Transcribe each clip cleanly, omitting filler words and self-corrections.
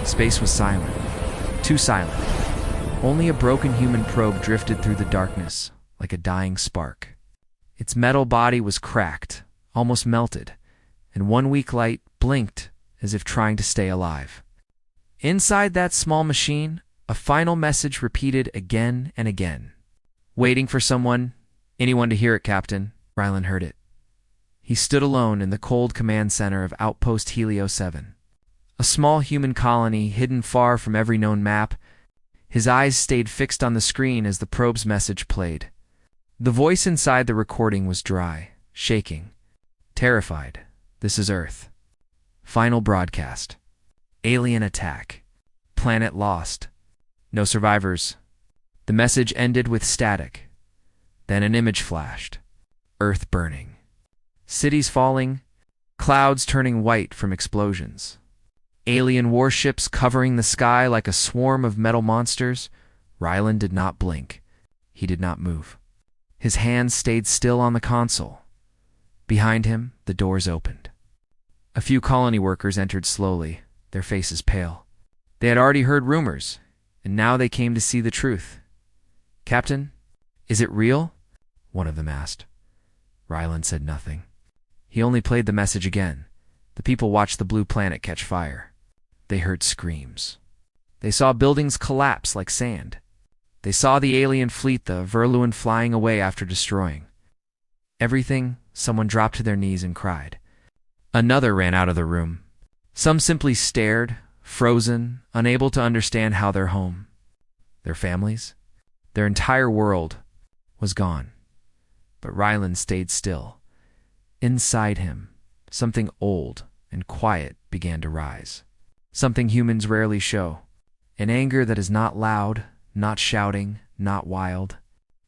Space was silent. Too silent. Only a broken human probe drifted through the darkness, like a dying spark. Its metal body was cracked, almost melted, and one weak light blinked as if trying to stay alive. Inside that small machine, a final message repeated again and again. "Waiting for anyone to hear it, Captain." Rylan heard it. He stood alone in the cold command center of Outpost Helio 7. A small human colony hidden far from every known map. His eyes stayed fixed on the screen as the probe's message played. The voice inside the recording was dry, shaking. "Terrified. This is Earth. Final broadcast. Alien attack. Planet lost. No survivors." The message ended with static. Then an image flashed. Earth burning. Cities falling. Clouds turning white from explosions. Alien warships covering the sky like a swarm of metal monsters. Rylan did not blink. He did not move. His hands stayed still on the console. Behind him, the doors opened. A few colony workers entered slowly, their faces pale. They had already heard rumors, and now they came to see the truth. "Captain, is it real?" one of them asked. Rylan said nothing. He only played the message again. The people watched the blue planet catch fire. They heard screams. They saw buildings collapse like sand. They saw the alien fleet, the Verluin, flying away after destroying everything. Someone dropped to their knees and cried. Another ran out of the room. Some simply stared, frozen, unable to understand how their home, their families, their entire world was gone. But Rylan stayed still. Inside him, something old and quiet began to rise. Something humans rarely show. An anger that is not loud, not shouting, not wild.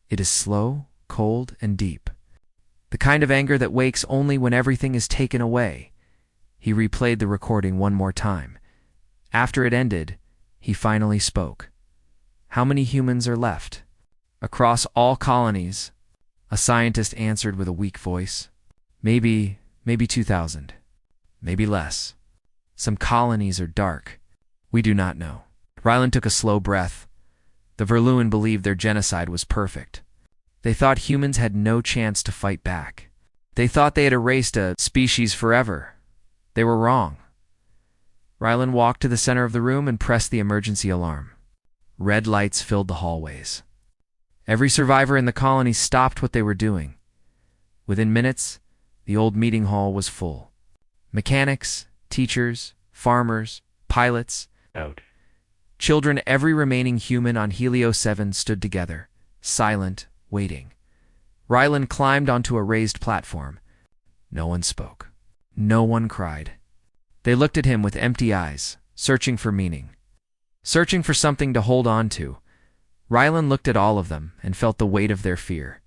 It is slow, cold, and deep. The kind of anger that wakes only when everything is taken away. He replayed the recording one more time. After it ended, he finally spoke. "How many humans are left?" "Across all colonies," a scientist answered with a weak voice. Maybe 2,000. Maybe less. Some colonies are dark. We do not know." Rylan took a slow breath. The Verluin believed their genocide was perfect. They thought humans had no chance to fight back. They thought they had erased a species forever. They were wrong. Rylan walked to the center of the room and pressed the emergency alarm. Red lights filled the hallways. Every survivor in the colony stopped what they were doing. Within minutes, the old meeting hall was full. Mechanics, teachers, farmers, pilots, children, every remaining human on Helio 7 stood together, silent, waiting. Rylan climbed onto a raised platform. No one spoke. No one cried. They looked at him with empty eyes, searching for meaning, searching for something to hold on to. Rylan looked at all of them and felt the weight of their fear,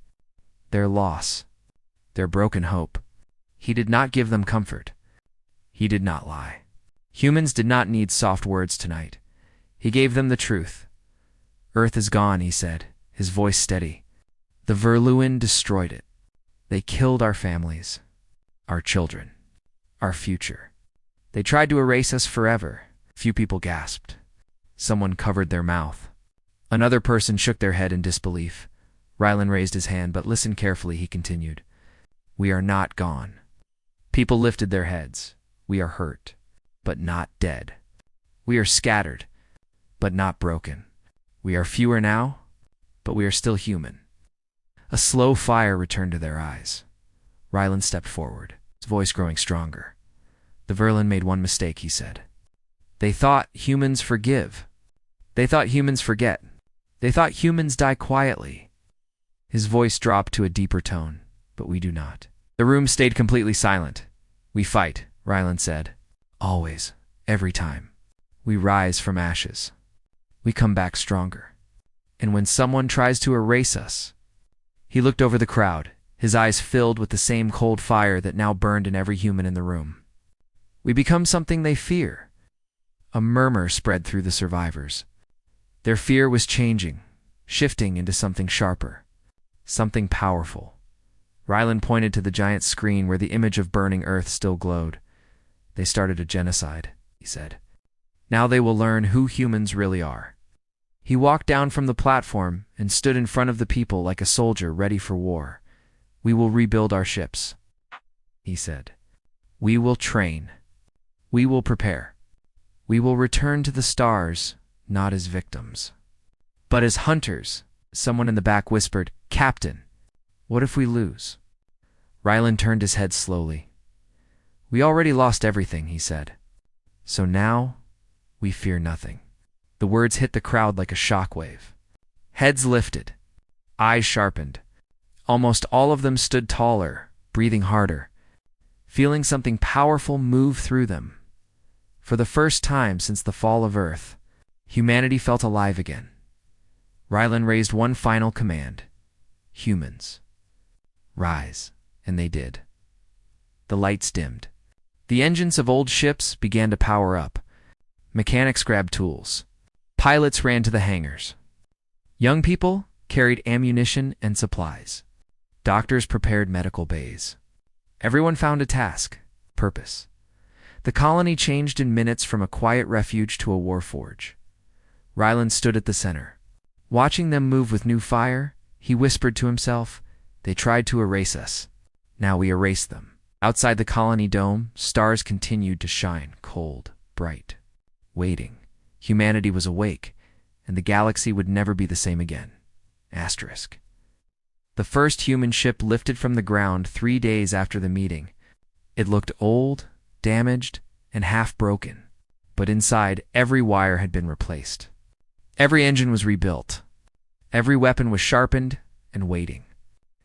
their loss, their broken hope. He did not give them comfort. He did not lie. Humans did not need soft words tonight. He gave them the truth. "Earth is gone," he said, his voice steady. "The Verluin destroyed it. They killed our families, our children, our future. They tried to erase us forever." Few people gasped. Someone covered their mouth. Another person shook their head in disbelief. Rylan raised his hand, but listened carefully. He continued. "We are not gone." People lifted their heads. "We are hurt, but not dead. We are scattered, but not broken. We are fewer now, but we are still human." A slow fire returned to their eyes. Rylan stepped forward, his voice growing stronger. "The Verlin made one mistake," he said. "They thought humans forgive. They thought humans forget. They thought humans die quietly." His voice dropped to a deeper tone, "But we do not." The room stayed completely silent. "We fight," Rylan said. "Always. Every time. We rise from ashes. We come back stronger. And when someone tries to erase us..." He looked over the crowd, his eyes filled with the same cold fire that now burned in every human in the room. "We become something they fear." A murmur spread through the survivors. Their fear was changing, shifting into something sharper, something powerful. Rylan pointed to the giant screen where the image of burning Earth still glowed. "They started a genocide," he said. Now they will learn who humans really are. He walked down from the platform and stood in front of the people like a soldier ready for war. We will rebuild our ships, he said. We will train. We will prepare. We will return to the stars, not as victims, but as hunters. Someone in the back whispered, Captain, what if we lose? Rylan turned his head slowly. We already lost everything, he said. So now, we fear nothing. The words hit the crowd like a shockwave. Heads lifted. Eyes sharpened. Almost all of them stood taller, breathing harder, feeling something powerful move through them. For the first time since the fall of Earth, humanity felt alive again. Rylan raised one final command. Humans, rise. And they did. The lights dimmed. The engines of old ships began to power up. Mechanics grabbed tools. Pilots ran to the hangars. Young people carried ammunition and supplies. Doctors prepared medical bays. Everyone found a task, purpose. The colony changed in minutes from a quiet refuge to a war forge. Rylan stood at the center. Watching them move with new fire, he whispered to himself, they tried to erase us. Now we erase them. Outside the colony dome, stars continued to shine, cold, bright, waiting. Humanity was awake, and the galaxy would never be the same again. Asterisk. The first human ship lifted from the ground 3 days after the meeting. It looked old, damaged, and half broken, but inside, every wire had been replaced. Every engine was rebuilt. Every weapon was sharpened and waiting.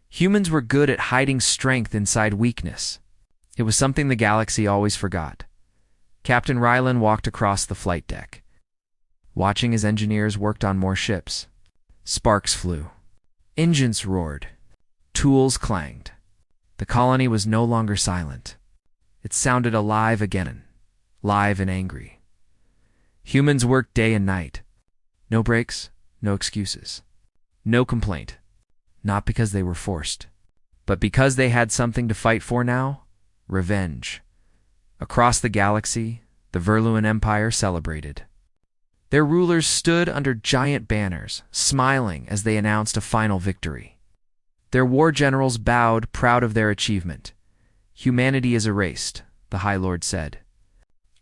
Humans were good at hiding strength inside weakness. It was something the galaxy always forgot. Captain Rylan walked across the flight deck, watching as engineers worked on more ships. Sparks flew. Engines roared. Tools clanged. The colony was no longer silent. It sounded alive again, live and angry. Humans worked day and night. No breaks, no excuses. No complaint. Not because they were forced, but because they had something to fight for now. Revenge. Across the galaxy, the Verluan Empire celebrated. Their rulers stood under giant banners, smiling as they announced a final victory. Their war generals bowed, proud of their achievement. Humanity is erased, the High Lord said.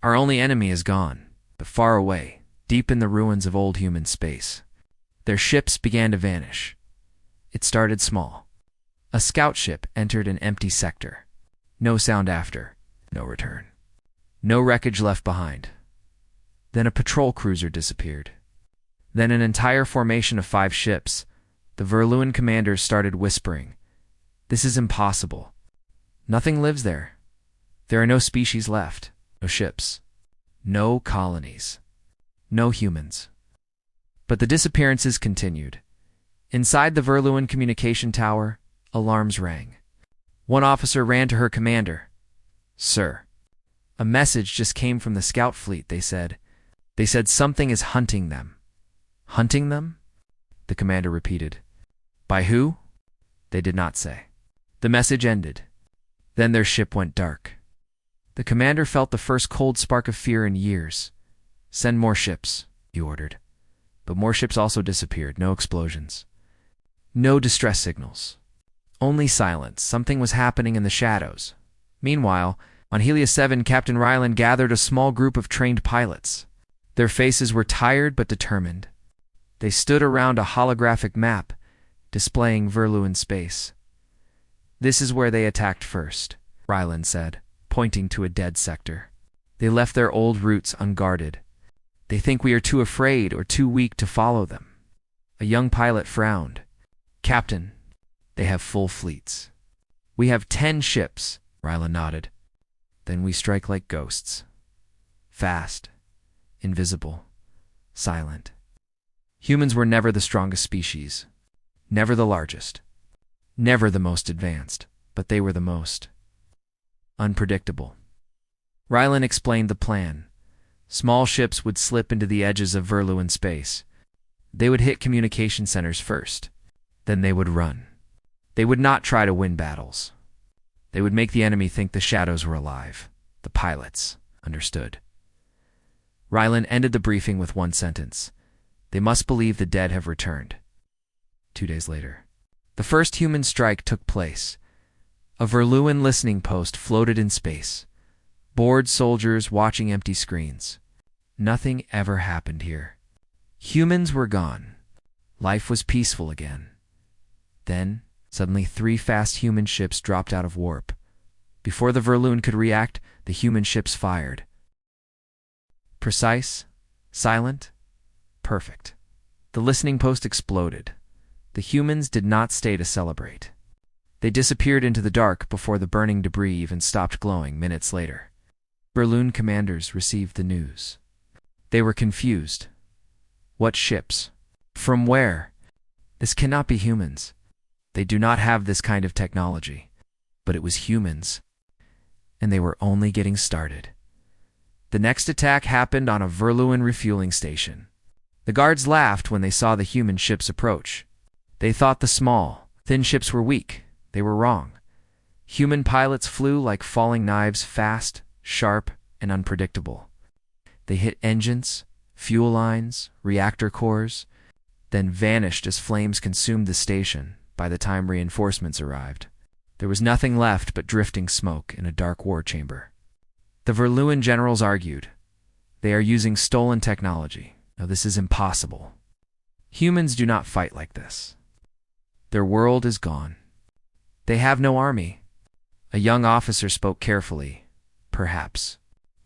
Our only enemy is gone, but far away, deep in the ruins of old human space. Their ships began to vanish. It started small. A scout ship entered an empty sector. No sound after, no return. No wreckage left behind. Then a patrol cruiser disappeared. Then an entire formation of 5 ships. The Verluan commanders started whispering, "This is impossible. Nothing lives there. There are no species left, no ships, no colonies, no humans." But the disappearances continued. Inside the Verluan communication tower, alarms rang. One officer ran to her commander. "Sir, a message just came from the scout fleet," they said. "They said something is hunting them." "Hunting them?" the commander repeated. "By who?" They did not say. The message ended. Then their ship went dark. The commander felt the first cold spark of fear in years. "Send more ships," he ordered. But more ships also disappeared. No explosions. No distress signals. Only silence. Something was happening in the shadows. Meanwhile, on Helios 7, Captain Rylan gathered a small group of trained pilots. Their faces were tired but determined. They stood around a holographic map, displaying Verluan space. "This is where they attacked first," Rylan said, pointing to a dead sector. "They left their old routes unguarded. They think we are too afraid or too weak to follow them." A young pilot frowned. "Captain, they have full fleets." "We have 10 ships," Rylan nodded. "Then we strike like ghosts. Fast, invisible, silent." Humans were never the strongest species, never the largest, never the most advanced, but they were the most unpredictable. Rylan explained the plan. Small ships would slip into the edges of Verluan space. They would hit communication centers first. Then they would run. They would not try to win battles. They would make the enemy think the shadows were alive. The pilots understood. Rylan ended the briefing with one sentence. They must believe the dead have returned. 2 days later, the first human strike took place. A Verluin listening post floated in space. Bored soldiers watching empty screens. Nothing ever happened here. Humans were gone. Life was peaceful again. Then, suddenly 3 fast human ships dropped out of warp. Before the Verluin could react, the human ships fired. Precise, silent, perfect. The listening post exploded. The humans did not stay to celebrate. They disappeared into the dark before the burning debris even stopped glowing minutes later. Verluin commanders received the news. They were confused. What ships? From where? This cannot be humans. They do not have this kind of technology. But it was humans. And they were only getting started. The next attack happened on a Verluin refueling station. The guards laughed when they saw the human ships approach. They thought the small, thin ships were weak. They were wrong. Human pilots flew like falling knives, fast, sharp, and unpredictable. They hit engines, fuel lines, reactor cores, then vanished as flames consumed the station by the time reinforcements arrived. There was nothing left but drifting smoke in a dark war chamber. The Verluin generals argued. They are using stolen technology. No, this is impossible. Humans do not fight like this. Their world is gone. They have no army. A young officer spoke carefully. Perhaps.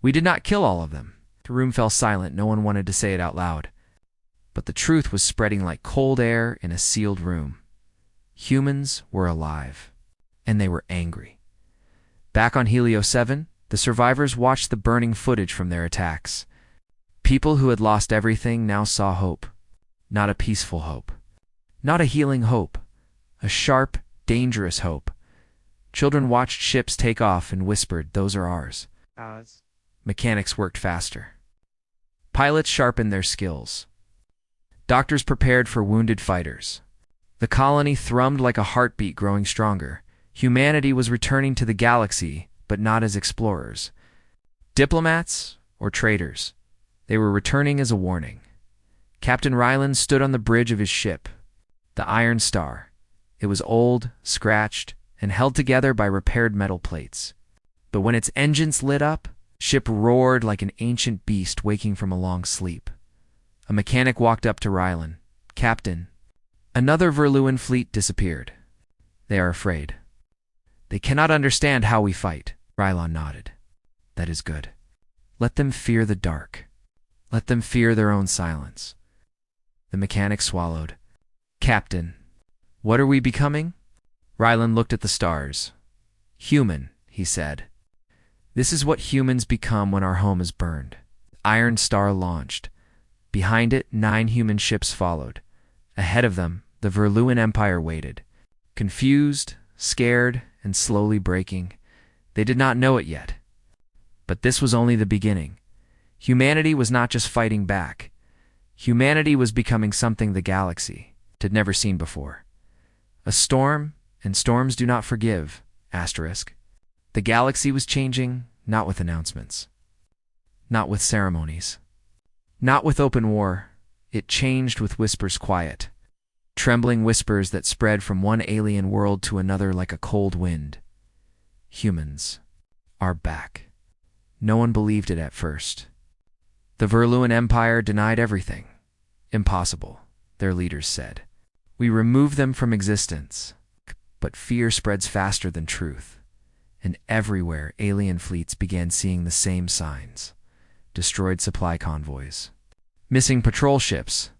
We did not kill all of them. The room fell silent. No one wanted to say it out loud. But the truth was spreading like cold air in a sealed room. Humans were alive. And they were angry. Back on Helio 7, the survivors watched the burning footage from their attacks. People who had lost everything now saw hope. Not a peaceful hope. Not a healing hope. A sharp, dangerous hope. Children watched ships take off and whispered, "Those are ours." Mechanics worked faster. Pilots sharpened their skills. Doctors prepared for wounded fighters. The colony thrummed like a heartbeat growing stronger. Humanity was returning to the galaxy, but not as explorers. Diplomats or traitors. They were returning as a warning. Captain Ryland stood on the bridge of his ship, the Iron Star. It was old, scratched, and held together by repaired metal plates. But when its engines lit up, ship roared like an ancient beast waking from a long sleep. A mechanic walked up to Ryland. "Captain." Another Verluin fleet disappeared. "They are afraid. They cannot understand how we fight." Ryland nodded. "That is good. Let them fear the dark. Let them fear their own silence." The mechanic swallowed. "Captain, what are we becoming?" Ryland looked at the stars. "Human," he said. "This is what humans become when our home is burned." Iron Star launched. Behind it, 9 human ships followed. Ahead of them, the Verluin Empire waited. Confused, scared, and slowly breaking. They did not know it yet. But this was only the beginning. Humanity was not just fighting back. Humanity was becoming something the galaxy had never seen before. A storm, and storms do not forgive, asterisk. The galaxy was changing, not with announcements. Not with ceremonies. Not with open war. It changed with whispers quiet. Trembling whispers that spread from one alien world to another like a cold wind. Humans are back. No one believed it at first. The Verluin Empire denied everything. Impossible, their leaders said. We remove them from existence. But fear spreads faster than truth. And everywhere alien fleets began seeing the same signs. Destroyed supply convoys. Missing patrol ships.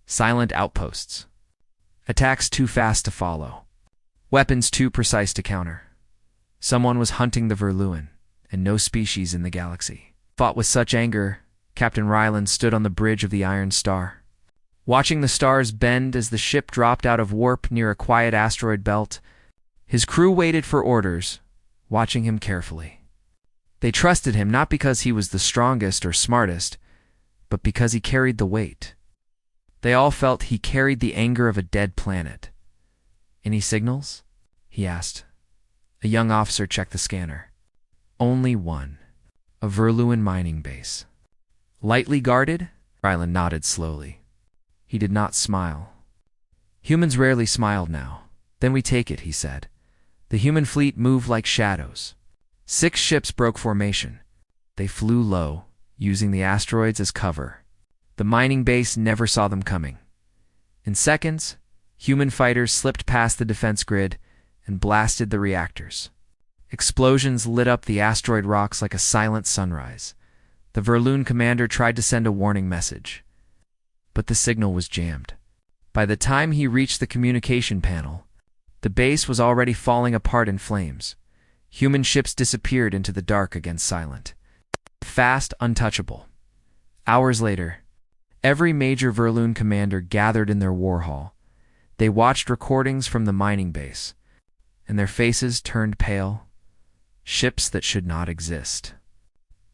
Silent outposts. Attacks too fast to follow. Weapons too precise to counter. Someone was hunting the Verluin, and no species in the galaxy. Fought with such anger, Captain Ryland stood on the bridge of the Iron Star. Watching the stars bend as the ship dropped out of warp near a quiet asteroid belt, his crew waited for orders, watching him carefully. They trusted him not because he was the strongest or smartest, but because he carried the weight. They all felt he carried the anger of a dead planet. "Any signals?" he asked. A young officer checked the scanner. Only one. A Verluin mining base. Lightly guarded? Ryland nodded slowly. He did not smile. Humans rarely smiled now. Then we take it, he said. The human fleet moved like shadows. 6 ships broke formation. They flew low, using the asteroids as cover. The mining base never saw them coming. In seconds, human fighters slipped past the defense grid and blasted the reactors. Explosions lit up the asteroid rocks like a silent sunrise. The Verloon commander tried to send a warning message, but the signal was jammed. By the time he reached the communication panel, the base was already falling apart in flames. Human ships disappeared into the dark against silent. Fast, untouchable. Hours later, every major Verloon commander gathered in their war hall. They watched recordings from the mining base, and their faces turned pale. Ships that should not exist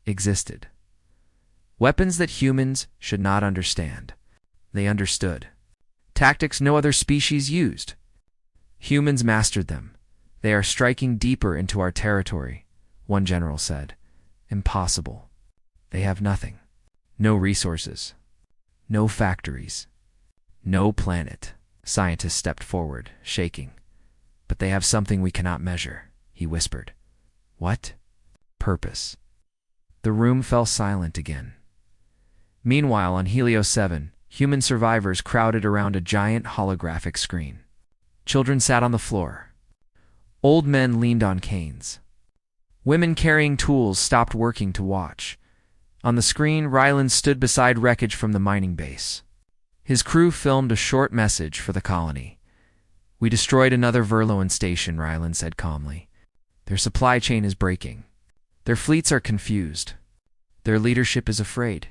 existed. Weapons that humans should not understand. They understood. Tactics no other species used. Humans mastered them. They are striking deeper into our territory, one general said. Impossible. They have nothing. No resources. No factories. No planet. Scientists stepped forward, shaking. But they have something we cannot measure, he whispered. What? Purpose. The room fell silent again. Meanwhile, on Helios 7, human survivors crowded around a giant holographic screen. Children sat on the floor. Old men leaned on canes. Women carrying tools stopped working to watch. On the screen, Ryland stood beside wreckage from the mining base. His crew filmed a short message for the colony. We destroyed another Verloan station, Ryland said calmly. Their supply chain is breaking. Their fleets are confused. Their leadership is afraid.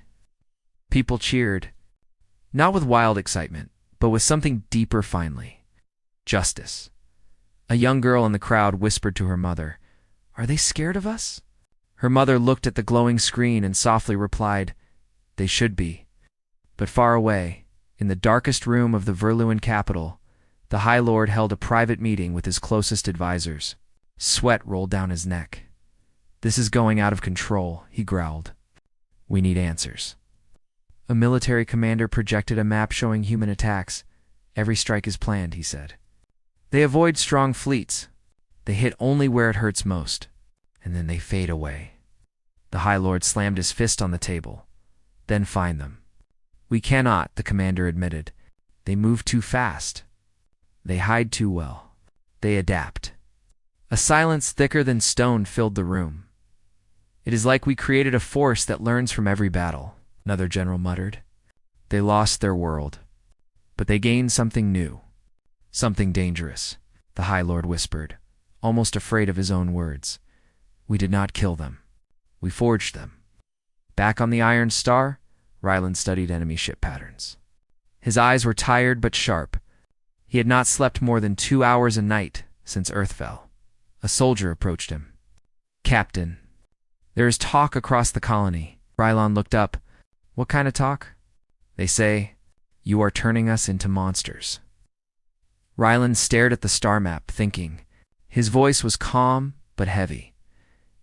People cheered, not with wild excitement, but with something deeper finally. Justice. A young girl in the crowd whispered to her mother, Are they scared of us? Her mother looked at the glowing screen and softly replied, They should be. But far away, in the darkest room of the Verluan capital, the High Lord held a private meeting with his closest advisors. Sweat rolled down his neck. This is going out of control, he growled. We need answers. A military commander projected a map showing human attacks. Every strike is planned, he said. They avoid strong fleets. They hit only where it hurts most, and then they fade away. The High Lord slammed his fist on the table. Then find them. We cannot, the commander admitted. They move too fast. They hide too well. They adapt. A silence thicker than stone filled the room. It is like we created a force that learns from every battle, another general muttered. They lost their world, but they gained something new. Something dangerous, the High Lord whispered, almost afraid of his own words. We did not kill them. We forged them. Back on the Iron Star, Ryland studied enemy ship patterns. His eyes were tired but sharp. He had not slept more than 2 hours a night since Earth fell. A soldier approached him. Captain, there is talk across the colony. Ryland looked up. What kind of talk? They say, you are turning us into monsters. Ryland stared at the star map, thinking. His voice was calm but heavy.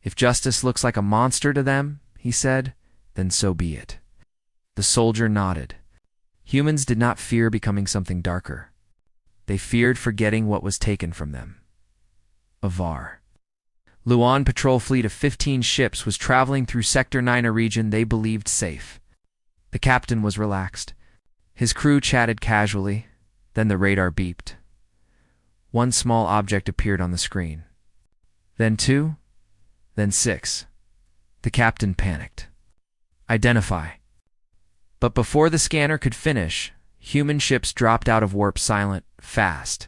If justice looks like a monster to them, he said, then so be it. The soldier nodded. Humans did not fear becoming something darker. They feared forgetting what was taken from them. Avar. Luan patrol fleet of 15 ships was traveling through Sector 9, a region they believed safe. The captain was relaxed. His crew chatted casually. Then the radar beeped. One small object appeared on the screen. Then 2. Then 6. The captain panicked. Identify. But before the scanner could finish, human ships dropped out of warp silent, fast.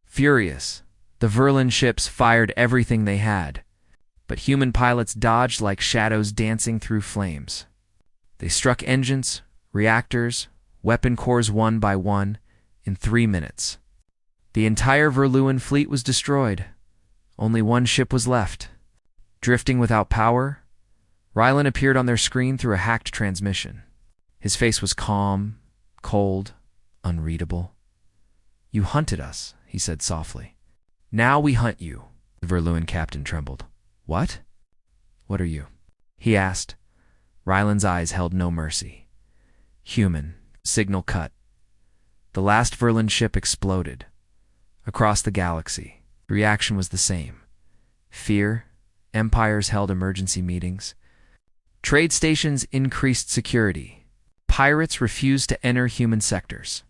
Furious, the Verlin ships fired everything they had, but human pilots dodged like shadows dancing through flames. They struck engines, reactors, weapon cores one by one, in 3 minutes. The entire Verluan fleet was destroyed. Only one ship was left. Drifting without power, Ryland appeared on their screen through a hacked transmission. His face was calm, cold, unreadable. You hunted us, he said softly. Now we hunt you. The Verluan captain trembled. What? What are you? He asked. Ryland's eyes held no mercy. Human. Signal cut. The last Verlin ship exploded. Across the galaxy, the reaction was the same. Fear. Empires held emergency meetings. Trade stations increased security. Pirates refused to enter human sectors.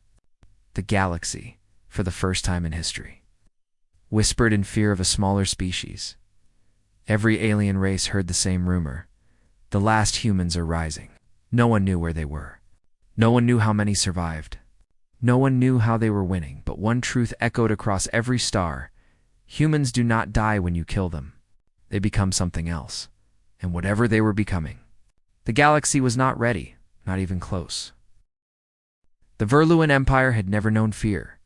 The galaxy, for the first time in history, whispered in fear of a smaller species. Every alien race heard the same rumor. The last humans are rising. No one knew where they were. No one knew how many survived. No one knew how they were winning, but one truth echoed across every star. Humans do not die when you kill them. They become something else. And whatever they were becoming. The galaxy was not ready, not even close. The Verluan Empire had never known fear.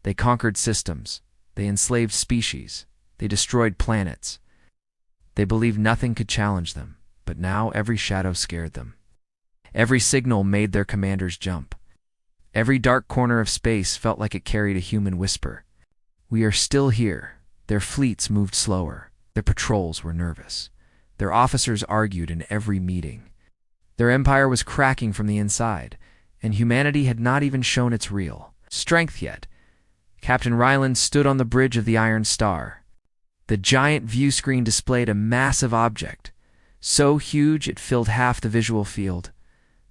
They conquered systems. They enslaved species. They destroyed planets. They believed nothing could challenge them, but now every shadow scared them. Every signal made their commanders jump. Every dark corner of space felt like it carried a human whisper. We are still here. Their fleets moved slower. Their patrols were nervous. Their officers argued in every meeting. Their empire was cracking from the inside, and humanity had not even shown its real strength yet. Captain Ryland stood on the bridge of the Iron Star. The giant view screen displayed a massive object, so huge it filled half the visual field.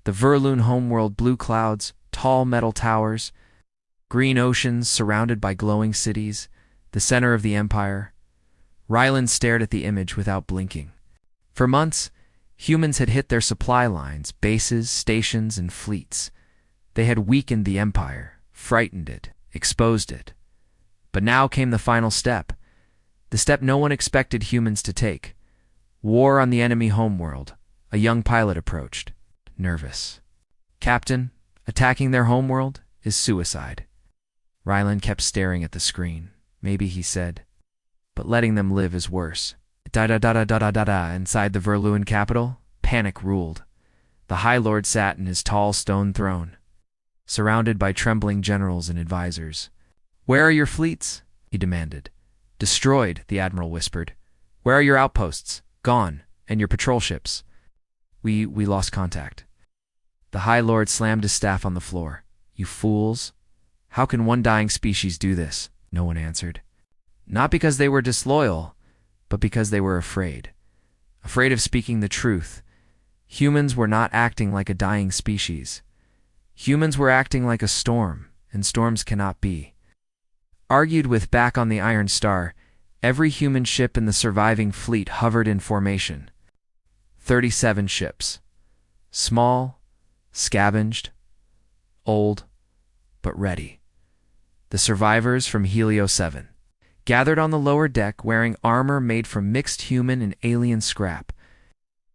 The Verloon homeworld, blue clouds, tall metal towers, green oceans surrounded by glowing cities, the center of the empire. Ryland stared at the image without blinking. For months, humans had hit their supply lines, bases, stations, and fleets. They had weakened the empire, frightened it, exposed it. But now came the final step, the step no one expected humans to take. War on the enemy homeworld. A young pilot approached, nervous. Captain, attacking their homeworld is suicide. Ryland kept staring at the screen. Maybe, he said, but letting them live is worse. Da-da-da-da-da-da-da. Inside the Verluan capital, panic ruled. The High Lord sat in his tall stone throne, surrounded by trembling generals and advisors. Where are your fleets? He demanded. Destroyed, the admiral whispered. Where are your outposts? Gone. And your patrol ships? We lost contact. The High Lord slammed his staff on the floor. You fools. How can one dying species do this? No one answered. Not because they were disloyal, but because they were afraid. Afraid of speaking the truth. Humans were not acting like a dying species. Humans were acting like a storm, and storms cannot be. Argued with back on the Iron Star, every human ship in the surviving fleet hovered in formation. 37 ships. Small, scavenged, old, but ready. The survivors from Helio 7 gathered on the lower deck wearing armor made from mixed human and alien scrap.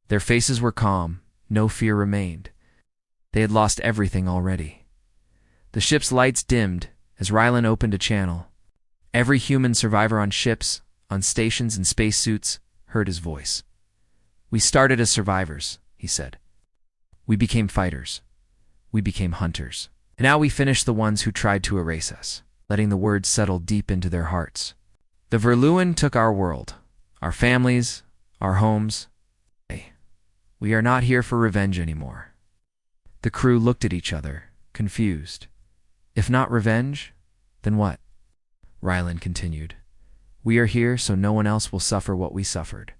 Their faces were calm, no fear remained. They had lost everything already. The ship's lights dimmed as Ryland opened a channel. Every human survivor on ships, on stations and spacesuits heard his voice. We started as survivors, he said. We became fighters. We became hunters. And now we finish the ones who tried to erase us, letting the words settle deep into their hearts. The Verluan took our world, our families, our homes. We are not here for revenge anymore. The crew looked at each other, confused. If not revenge, then what? Ryland continued. We are here so no one else will suffer what we suffered.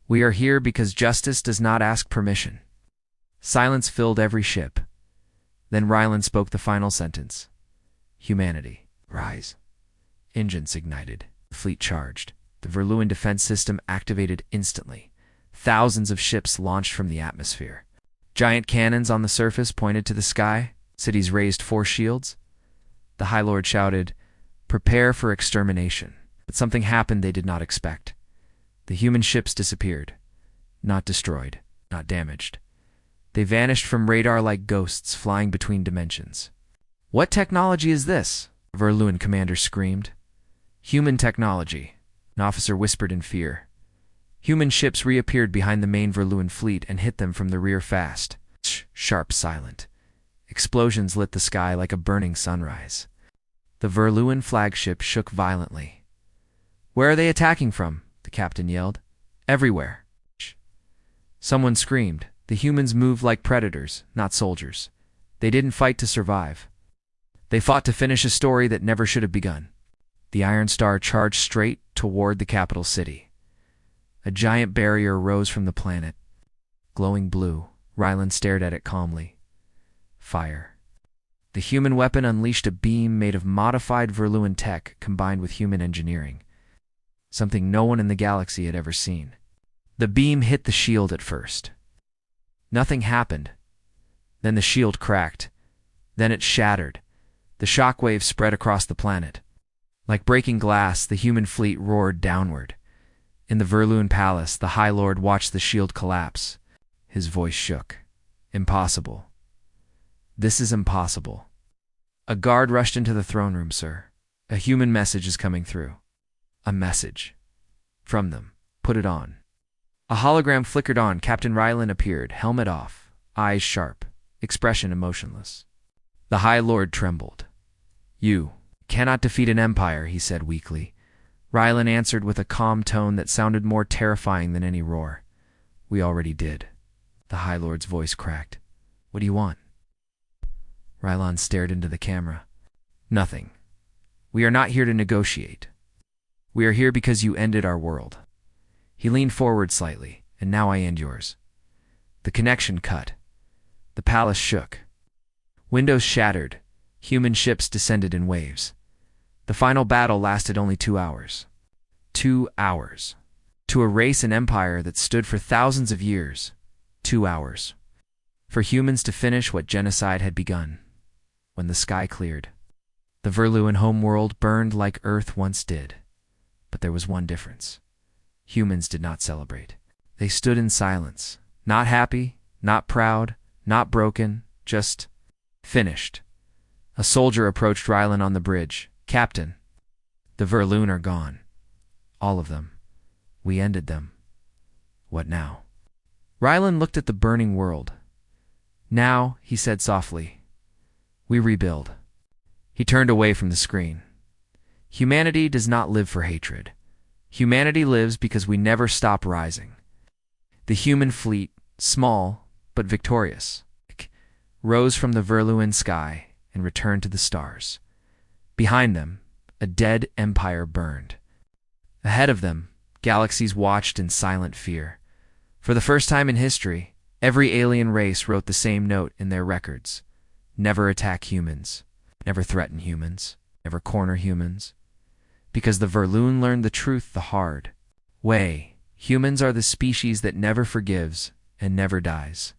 We are here because justice does not ask permission. Silence filled every ship. Then Ryland spoke the final sentence. Humanity, rise. Engines ignited. The fleet charged. The Verluan defense system activated instantly. Thousands of ships launched from the atmosphere. Giant cannons on the surface pointed to the sky. Cities raised force shields. The High Lord shouted, Prepare for extermination. But something happened they did not expect. The human ships disappeared. Not destroyed, not damaged. They vanished from radar like ghosts flying between dimensions. What technology is this? A Verluan commander screamed. Human technology, an officer whispered in fear. Human ships reappeared behind the main Verluan fleet and hit them from the rear fast. Sharp, silent. Explosions lit the sky like a burning sunrise. The Verluan flagship shook violently. Where are they attacking from? The captain yelled. Everywhere. Someone screamed. The humans moved like predators, not soldiers. They didn't fight to survive. They fought to finish a story that never should have begun. The Iron Star charged straight toward the capital city. A giant barrier rose from the planet. Glowing blue, Ryland stared at it calmly. Fire. The human weapon unleashed a beam made of modified Verluin tech combined with human engineering. Something no one in the galaxy had ever seen. The beam hit the shield at first. Nothing happened. Then the shield cracked. Then it shattered. The shockwave spread across the planet. Like breaking glass, the human fleet roared downward. In the Verluin palace, the High Lord watched the shield collapse. His voice shook. Impossible. This is impossible. A guard rushed into the throne room, sir. A human message is coming through. A message. From them. Put it on. A hologram flickered on. Captain Ryland appeared, helmet off, eyes sharp, expression emotionless. The High Lord trembled. You cannot defeat an empire, he said weakly. Ryland answered with a calm tone that sounded more terrifying than any roar. We already did. The High Lord's voice cracked. What do you want? Ryland stared into the camera. Nothing. We are not here to negotiate. We are here because you ended our world. He leaned forward slightly, and now I end yours. The connection cut. The palace shook. Windows shattered. Human ships descended in waves. The final battle lasted only 2 hours. 2 hours. To erase an empire that stood for thousands of years. 2 hours. For humans to finish what genocide had begun. When the sky cleared. The Verluin homeworld burned like Earth once did. But there was one difference. Humans did not celebrate. They stood in silence. Not happy, not proud, not broken, just finished. A soldier approached Ryland on the bridge. Captain, the Verluin are gone. All of them. We ended them. What now? Ryland looked at the burning world. Now, he said softly, we rebuild. He turned away from the screen. Humanity does not live for hatred. Humanity lives because we never stop rising. The human fleet, small but victorious, rose from the Verluin sky and returned to the stars. Behind them, a dead empire burned. Ahead of them, galaxies watched in silent fear. For the first time in history, every alien race wrote the same note in their records. Never attack humans. Never threaten humans. Never corner humans. Because the Verluin learned the truth the hard way. Humans are the species that never forgives and never dies.